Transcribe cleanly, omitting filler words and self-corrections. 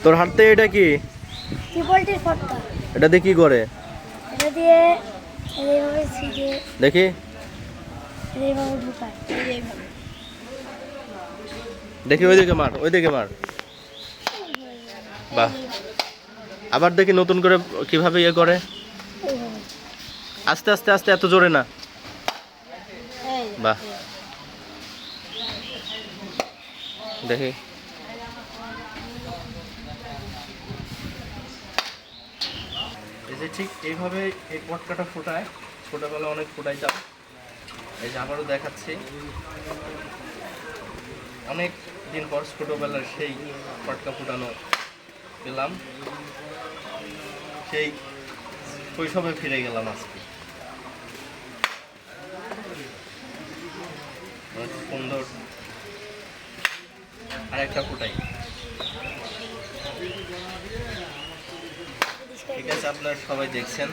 তোর হাতে এটা কি? টিপলটির ফটকা। এটা দিয়ে কি করে? এটা দিয়ে এইভাবে ছিটে দেখি এইভাবে ঢুকায়, এইভাবে। দেখি, ওইদিকে মার, ওইদিকে মার। বাহ, আবার দেখি নতুন করে কিভাবে ইয়ে করে। এইভাবে। আস্তে আস্তে আস্তে, এত জোরে না। বাহ, দেখি। এই যে ঠিক এইভাবে এই পটকাটা ফোটায়, ছোটবেলা অনেক ফোটাইতাম। এই যে আবারও দেখাচ্ছি, অনেক দিন পর ছোটবেলার সেই পটকা ফুটানো পেলাম, সেই শৈশবে ফিরে গেলাম আজকে। অনেক সুন্দর। আর একটা ফুটাই। ঠিক আছে, আপনারা সবাই দেখছেন।